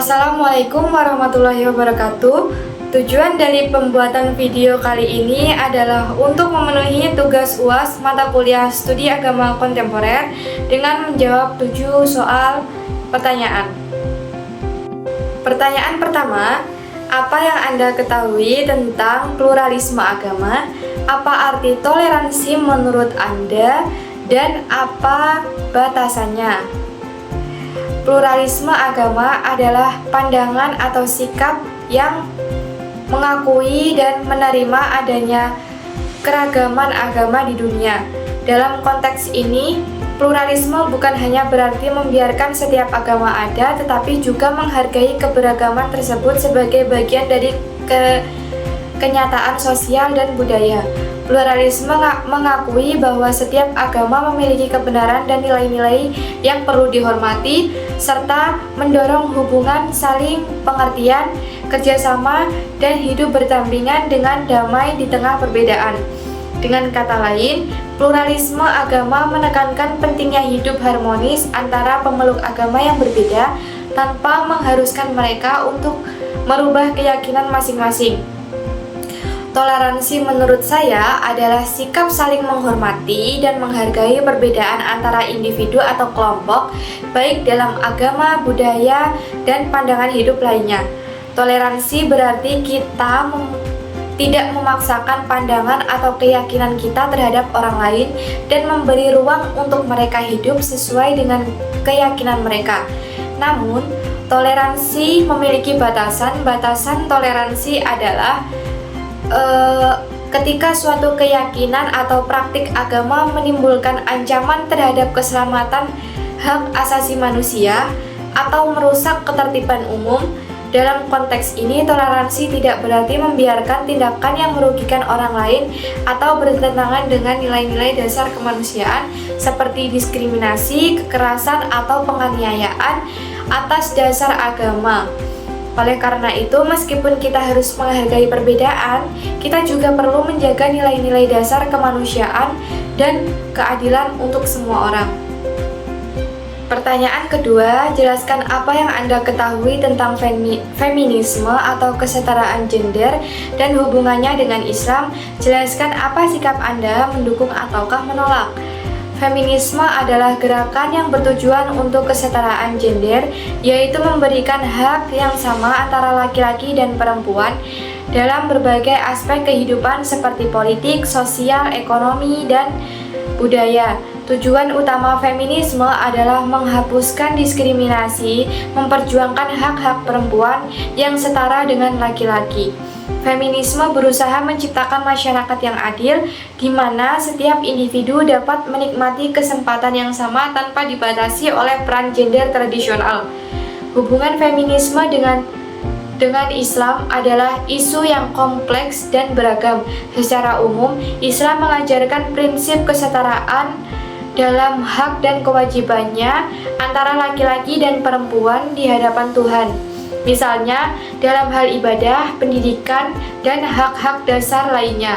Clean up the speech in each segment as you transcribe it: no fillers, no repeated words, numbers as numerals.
Assalamualaikum warahmatullahi wabarakatuh. Tujuan dari pembuatan video kali ini adalah untuk memenuhi tugas UAS mata kuliah Studi Agama Kontemporer dengan menjawab 7 soal pertanyaan. Pertanyaan pertama, apa yang Anda ketahui tentang pluralisme agama? Apa arti toleransi menurut Anda dan apa batasannya? Pluralisme agama adalah pandangan atau sikap yang mengakui dan menerima adanya keragaman agama di dunia. Dalam konteks ini, pluralisme bukan hanya berarti membiarkan setiap agama ada, tetapi juga menghargai keberagaman tersebut sebagai bagian dari kenyataan sosial dan budaya. Pluralisme mengakui bahwa setiap agama memiliki kebenaran dan nilai-nilai yang perlu dihormati, serta mendorong hubungan saling pengertian, kerjasama, dan hidup berdampingan dengan damai di tengah perbedaan. Dengan kata lain, pluralisme agama menekankan pentingnya hidup harmonis antara pemeluk agama yang berbeda tanpa mengharuskan mereka untuk merubah keyakinan masing-masing. Toleransi menurut saya adalah sikap saling menghormati dan menghargai perbedaan antara individu atau kelompok, baik dalam agama, budaya, dan pandangan hidup lainnya. Toleransi berarti kita tidak memaksakan pandangan atau keyakinan kita terhadap orang lain dan memberi ruang untuk mereka hidup sesuai dengan keyakinan mereka. Namun, toleransi memiliki batasan. Batasan toleransi adalah ketika suatu keyakinan atau praktik agama menimbulkan ancaman terhadap keselamatan hak asasi manusia atau merusak ketertiban umum. Dalam konteks ini, toleransi tidak berarti membiarkan tindakan yang merugikan orang lain atau bertentangan dengan nilai-nilai dasar kemanusiaan seperti diskriminasi, kekerasan, atau penganiayaan atas dasar agama. Oleh karena itu, meskipun kita harus menghargai perbedaan, kita juga perlu menjaga nilai-nilai dasar kemanusiaan dan keadilan untuk semua orang. Pertanyaan kedua, jelaskan apa yang Anda ketahui tentang feminisme atau kesetaraan gender dan hubungannya dengan Islam. Jelaskan apa sikap Anda mendukung ataukah menolak. Feminisme adalah gerakan yang bertujuan untuk kesetaraan gender, yaitu memberikan hak yang sama antara laki-laki dan perempuan dalam berbagai aspek kehidupan seperti politik, sosial, ekonomi, dan budaya. Tujuan utama feminisme adalah menghapuskan diskriminasi, memperjuangkan hak-hak perempuan yang setara dengan laki-laki. Feminisme berusaha menciptakan masyarakat yang adil, di mana setiap individu dapat menikmati kesempatan yang sama tanpa dibatasi oleh peran gender tradisional. Hubungan feminisme dengan Islam adalah isu yang kompleks dan beragam. Secara umum, Islam mengajarkan prinsip kesetaraan dalam hak dan kewajibannya antara laki-laki dan perempuan di hadapan Tuhan. Misalnya, dalam hal ibadah, pendidikan, dan hak-hak dasar lainnya.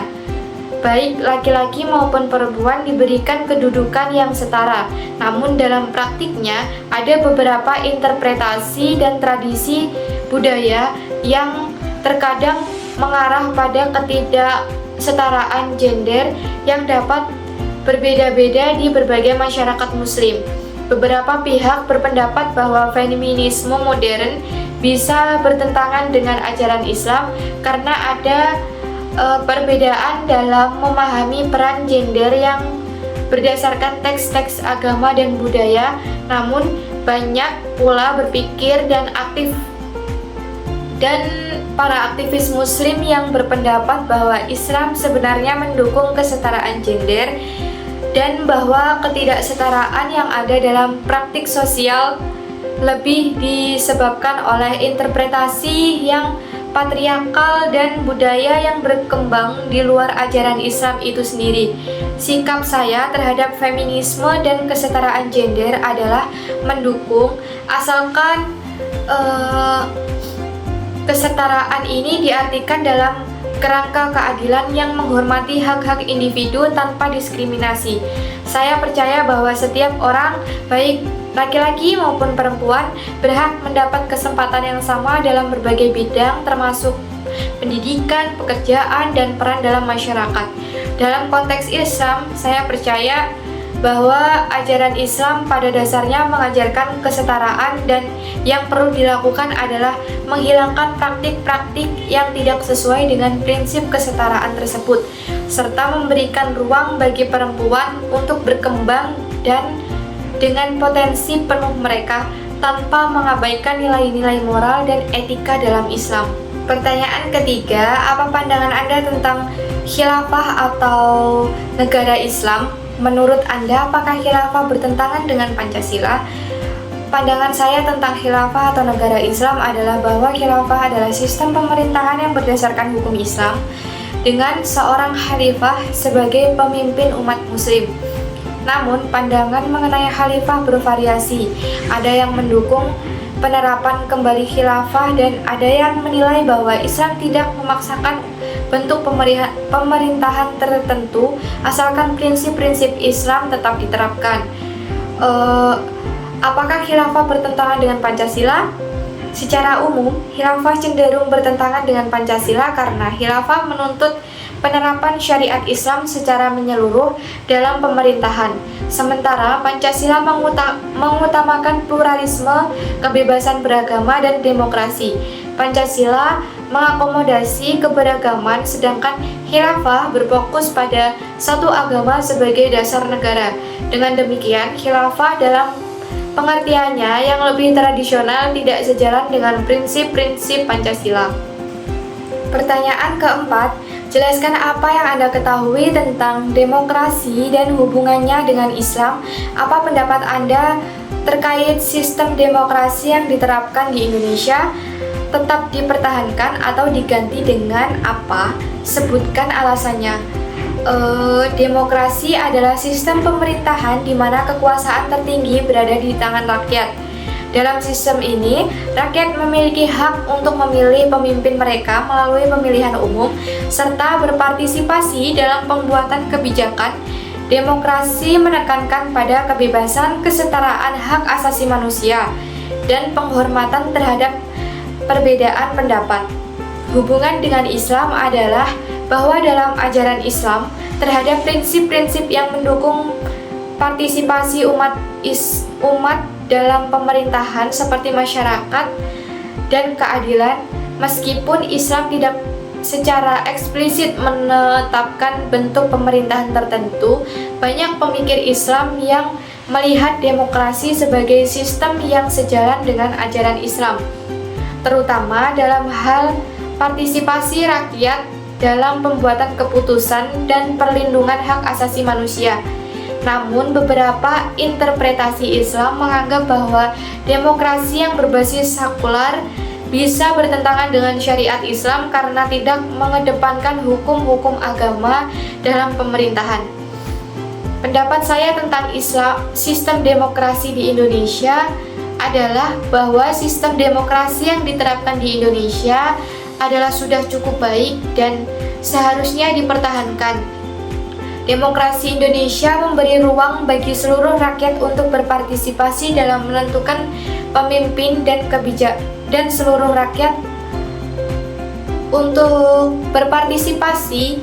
Baik laki-laki maupun perempuan diberikan kedudukan yang setara. Namun dalam praktiknya, ada beberapa interpretasi dan tradisi budaya yang terkadang mengarah pada ketidaksetaraan gender yang dapat berbeda-beda di berbagai masyarakat muslim. Beberapa pihak berpendapat bahwa feminisme modern bisa bertentangan dengan ajaran Islam karena ada perbedaan dalam memahami peran gender yang berdasarkan teks-teks agama dan budaya. Namun banyak pula berpikir dan para aktivis muslim yang berpendapat bahwa Islam sebenarnya mendukung kesetaraan gender dan bahwa ketidaksetaraan yang ada dalam praktik sosial lebih disebabkan oleh interpretasi yang patriarkal dan budaya yang berkembang di luar ajaran Islam itu sendiri. Sikap saya terhadap feminisme dan kesetaraan gender adalah mendukung, asalkan kesetaraan ini diartikan dalam kerangka keadilan yang menghormati hak-hak individu tanpa diskriminasi. Saya percaya bahwa setiap orang, baik laki-laki maupun perempuan, berhak mendapat kesempatan yang sama dalam berbagai bidang termasuk pendidikan, pekerjaan, dan peran dalam masyarakat. Dalam konteks Islam, saya percaya bahwa ajaran Islam pada dasarnya mengajarkan kesetaraan dan yang perlu dilakukan adalah menghilangkan praktik-praktik yang tidak sesuai dengan prinsip kesetaraan tersebut, serta memberikan ruang bagi perempuan untuk berkembang dan dengan potensi penuh mereka tanpa mengabaikan nilai-nilai moral dan etika dalam Islam. Pertanyaan ketiga, apa pandangan Anda tentang khilafah atau negara Islam? Menurut Anda, apakah khilafah bertentangan dengan Pancasila? Pandangan saya tentang khilafah atau negara Islam adalah bahwa khilafah adalah sistem pemerintahan yang berdasarkan hukum Islam dengan seorang khalifah sebagai pemimpin umat muslim. Namun, pandangan mengenai khalifah bervariasi. Ada yang mendukung penerapan kembali khilafah dan ada yang menilai bahwa Islam tidak memaksakan bentuk pemerintahan tertentu asalkan prinsip-prinsip Islam tetap diterapkan. Apakah khilafah bertentangan dengan Pancasila? Secara umum, khilafah cenderung bertentangan dengan Pancasila karena khilafah menuntut penerapan syariat Islam secara menyeluruh dalam pemerintahan. Sementara Pancasila mengutamakan pluralisme, kebebasan beragama, dan demokrasi. Pancasila mengakomodasi keberagaman, sedangkan khilafah berfokus pada satu agama sebagai dasar negara. Dengan demikian, khilafah dalam pengertiannya yang lebih tradisional tidak sejalan dengan prinsip-prinsip Pancasila. Pertanyaan keempat, jelaskan apa yang Anda ketahui tentang demokrasi dan hubungannya dengan Islam. Apa pendapat Anda terkait sistem demokrasi yang diterapkan di Indonesia? Tetap dipertahankan atau diganti dengan apa? Sebutkan alasannya. Demokrasi adalah sistem pemerintahan di mana kekuasaan tertinggi berada di tangan rakyat. Dalam sistem ini, rakyat memiliki hak untuk memilih pemimpin mereka melalui pemilihan umum serta berpartisipasi dalam pembuatan kebijakan. Demokrasi menekankan pada kebebasan, kesetaraan hak asasi manusia, dan penghormatan terhadap perbedaan pendapat. Hubungan dengan Islam adalah bahwa dalam ajaran Islam terhadap prinsip-prinsip yang mendukung partisipasi umat dalam pemerintahan seperti masyarakat dan keadilan. Meskipun Islam tidak secara eksplisit menetapkan bentuk pemerintahan tertentu, banyak pemikir Islam yang melihat demokrasi sebagai sistem yang sejalan dengan ajaran Islam, terutama dalam hal partisipasi rakyat dalam pembuatan keputusan dan perlindungan hak asasi manusia. Namun, beberapa interpretasi Islam menganggap bahwa demokrasi yang berbasis sekular bisa bertentangan dengan syariat Islam karena tidak mengedepankan hukum-hukum agama dalam pemerintahan. Pendapat saya tentang sistem demokrasi di Indonesia adalah bahwa sistem demokrasi yang diterapkan di Indonesia adalah sudah cukup baik dan seharusnya dipertahankan. Demokrasi Indonesia memberi ruang bagi seluruh rakyat untuk berpartisipasi dalam menentukan pemimpin dan seluruh rakyat untuk berpartisipasi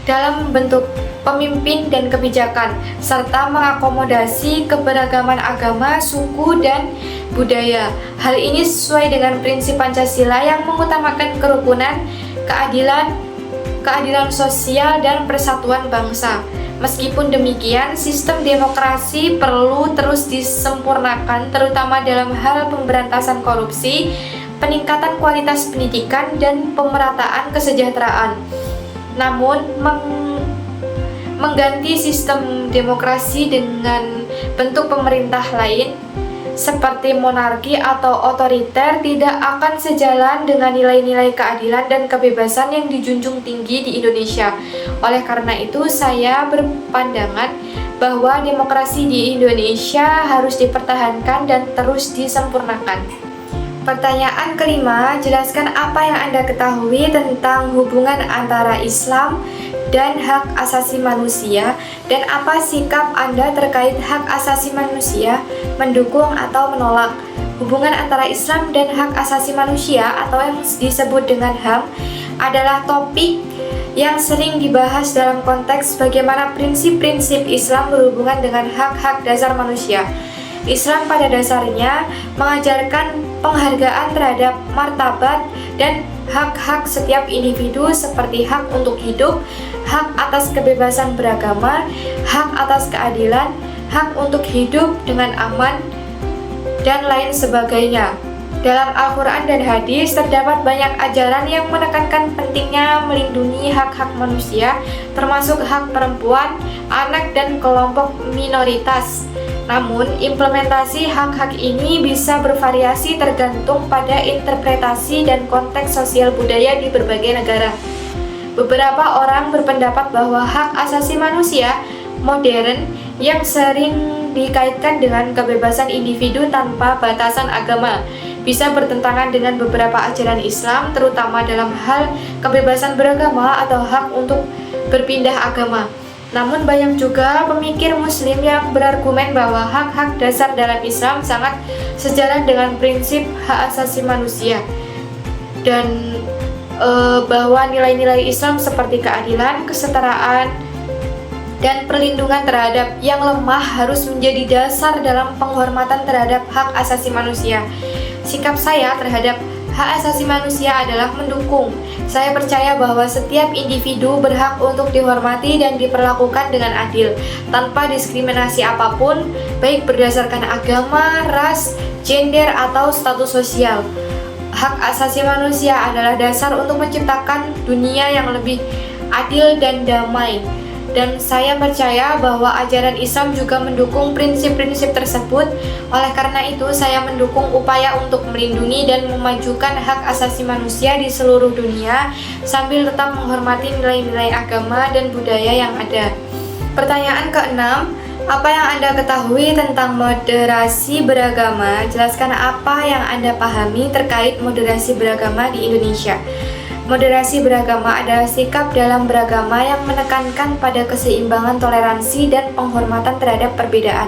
dalam bentuk pemimpin dan kebijakan, serta mengakomodasi keberagaman agama, suku, dan budaya. Hal ini sesuai dengan prinsip Pancasila yang mengutamakan kerukunan, keadilan sosial, dan persatuan bangsa. Meskipun demikian, sistem demokrasi perlu terus disempurnakan, terutama dalam hal pemberantasan korupsi, peningkatan kualitas pendidikan, dan pemerataan kesejahteraan. Namun, mengganti sistem demokrasi dengan bentuk pemerintah lain seperti monarki atau otoriter tidak akan sejalan dengan nilai-nilai keadilan dan kebebasan yang dijunjung tinggi di Indonesia. Oleh karena itu, saya berpandangan bahwa demokrasi di Indonesia harus dipertahankan dan terus disempurnakan. Pertanyaan kelima, jelaskan apa yang Anda ketahui tentang hubungan antara Islam dan hak asasi manusia, dan apa sikap Anda terkait hak asasi manusia, mendukung atau menolak. Hubungan antara Islam dan hak asasi manusia atau yang disebut dengan HAM adalah topik yang sering dibahas dalam konteks bagaimana prinsip-prinsip Islam berhubungan dengan hak-hak dasar manusia. Islam pada dasarnya mengajarkan penghargaan terhadap martabat dan hak-hak setiap individu seperti hak untuk hidup, hak atas kebebasan beragama, hak atas keadilan, hak untuk hidup dengan aman, dan lain sebagainya. Dalam Al-Quran dan hadis terdapat banyak ajaran yang menekankan pentingnya melindungi hak-hak manusia, termasuk hak perempuan, anak, dan kelompok minoritas. Namun, implementasi hak-hak ini bisa bervariasi tergantung pada interpretasi dan konteks sosial budaya di berbagai negara. Beberapa orang berpendapat bahwa hak asasi manusia modern yang sering dikaitkan dengan kebebasan individu tanpa batasan agama bisa bertentangan dengan beberapa ajaran Islam, terutama dalam hal kebebasan beragama atau hak untuk berpindah agama. Namun banyak juga pemikir muslim yang berargumen bahwa hak-hak dasar dalam Islam sangat sejalan dengan prinsip hak asasi manusia, dan bahwa nilai-nilai Islam seperti keadilan, kesetaraan, dan perlindungan terhadap yang lemah harus menjadi dasar dalam penghormatan terhadap hak asasi manusia. Sikap saya terhadap hak asasi manusia adalah mendukung. Saya percaya bahwa setiap individu berhak untuk dihormati dan diperlakukan dengan adil, tanpa diskriminasi apapun, baik berdasarkan agama, ras, gender, atau status sosial. Hak asasi manusia adalah dasar untuk menciptakan dunia yang lebih adil dan damai. Dan saya percaya bahwa ajaran Islam juga mendukung prinsip-prinsip tersebut. Oleh karena itu, saya mendukung upaya untuk melindungi dan memajukan hak asasi manusia di seluruh dunia sambil tetap menghormati nilai-nilai agama dan budaya yang ada. Pertanyaan keenam, apa yang Anda ketahui tentang moderasi beragama? Jelaskan apa yang Anda pahami terkait moderasi beragama di Indonesia. Moderasi beragama adalah sikap dalam beragama yang menekankan pada keseimbangan toleransi dan penghormatan terhadap perbedaan,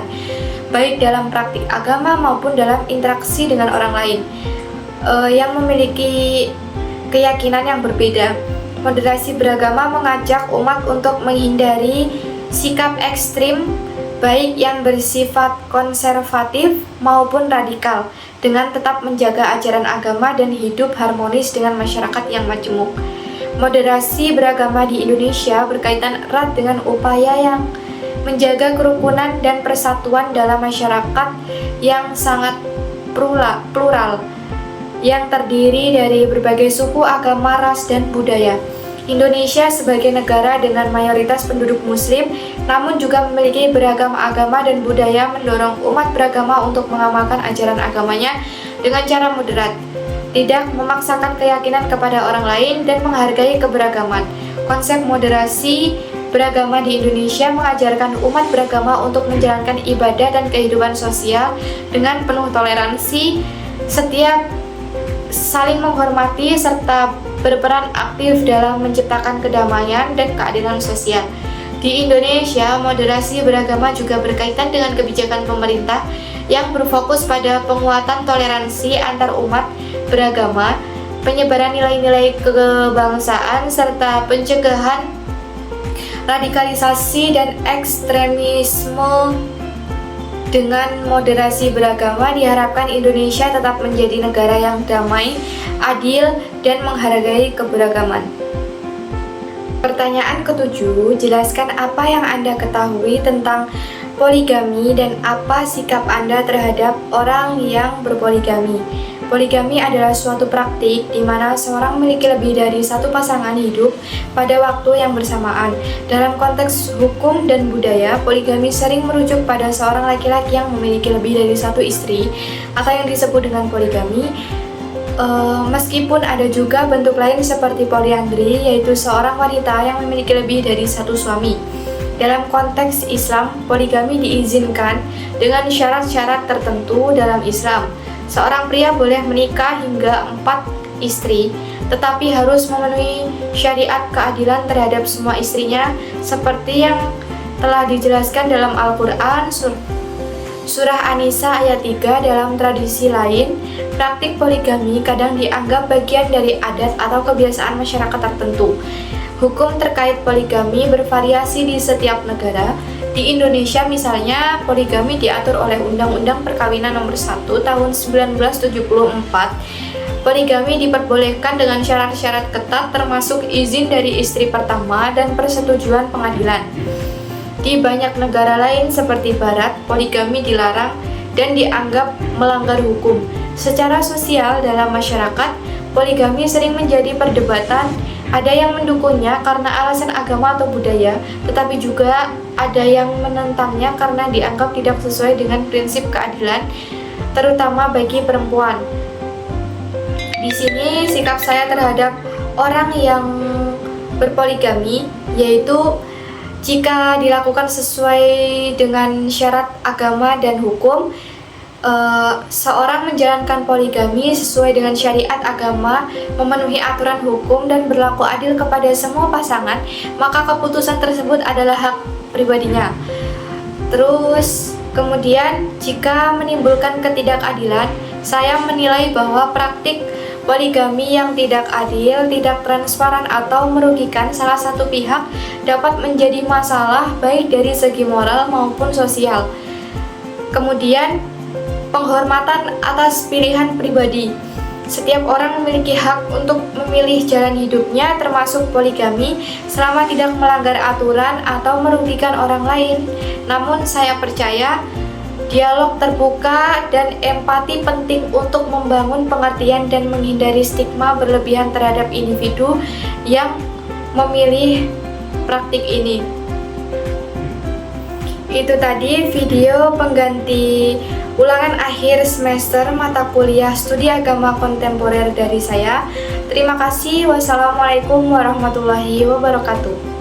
baik dalam praktik agama maupun dalam interaksi dengan orang lain yang memiliki keyakinan yang berbeda. Moderasi beragama mengajak umat untuk menghindari sikap ekstrim, baik yang bersifat konservatif maupun radikal, dengan tetap menjaga ajaran agama dan hidup harmonis dengan masyarakat yang majemuk. Moderasi beragama di Indonesia berkaitan erat dengan upaya yang menjaga kerukunan dan persatuan dalam masyarakat yang sangat plural, yang terdiri dari berbagai suku, agama, ras, dan budaya. Indonesia sebagai negara dengan mayoritas penduduk muslim, namun juga memiliki beragam agama dan budaya, mendorong umat beragama untuk mengamalkan ajaran agamanya dengan cara moderat, tidak memaksakan keyakinan kepada orang lain, dan menghargai keberagaman. Konsep moderasi beragama di Indonesia mengajarkan umat beragama untuk menjalankan ibadah dan kehidupan sosial dengan penuh toleransi, setiap saling menghormati, serta berperan aktif dalam menciptakan kedamaian dan keadilan sosial. Di Indonesia, moderasi beragama juga berkaitan dengan kebijakan pemerintah yang berfokus pada penguatan toleransi antar umat beragama, penyebaran nilai-nilai kebangsaan, serta pencegahan radikalisasi dan ekstremisme. Dengan moderasi beragama diharapkan Indonesia tetap menjadi negara yang damai, adil, dan menghargai keberagaman. Pertanyaan ketujuh, jelaskan apa yang Anda ketahui tentang poligami dan apa sikap Anda terhadap orang yang berpoligami. Poligami adalah suatu praktik di mana seorang memiliki lebih dari satu pasangan hidup pada waktu yang bersamaan. Dalam konteks hukum dan budaya, poligami sering merujuk pada seorang laki-laki yang memiliki lebih dari satu istri atau yang disebut dengan poligami. Meskipun ada juga bentuk lain seperti poliandri, yaitu seorang wanita yang memiliki lebih dari satu suami. Dalam konteks Islam, poligami diizinkan dengan syarat-syarat tertentu dalam Islam. Seorang pria boleh menikah hingga 4 istri, tetapi harus memenuhi syariat keadilan terhadap semua istrinya seperti yang telah dijelaskan dalam Al-Quran Surah An-Nisa ayat 3. Dalam tradisi lain, praktik poligami kadang dianggap bagian dari adat atau kebiasaan masyarakat tertentu. Hukum terkait poligami bervariasi di setiap negara. Di Indonesia misalnya, poligami diatur oleh Undang-Undang Perkawinan Nomor 1 Tahun 1974. Poligami diperbolehkan dengan syarat-syarat ketat termasuk izin dari istri pertama dan persetujuan pengadilan. Di banyak negara lain seperti Barat, poligami dilarang dan dianggap melanggar hukum. Secara sosial dalam masyarakat, poligami sering menjadi perdebatan. Ada yang mendukungnya karena alasan agama atau budaya, tetapi juga ada yang menentangnya karena dianggap tidak sesuai dengan prinsip keadilan, terutama bagi perempuan. Di sini sikap saya terhadap orang yang berpoligami yaitu jika dilakukan sesuai dengan syarat agama dan hukum, seorang menjalankan poligami sesuai dengan syariat agama, memenuhi aturan hukum dan berlaku adil kepada semua pasangan, maka keputusan tersebut adalah hak pribadinya. Terus kemudian jika menimbulkan ketidakadilan, saya menilai bahwa praktik poligami yang tidak adil, tidak transparan atau merugikan salah satu pihak dapat menjadi masalah baik dari segi moral maupun sosial. Kemudian penghormatan atas pilihan pribadi. Setiap orang memiliki hak untuk memilih jalan hidupnya termasuk poligami selama tidak melanggar aturan atau merugikan orang lain. Namun saya percaya dialog terbuka dan empati penting untuk membangun pengertian dan menghindari stigma berlebihan terhadap individu yang memilih praktik ini. Itu tadi video pengganti ulangan akhir semester mata kuliah Studi Agama Kontemporer dari saya. Terima kasih. Wassalamualaikum warahmatullahi wabarakatuh.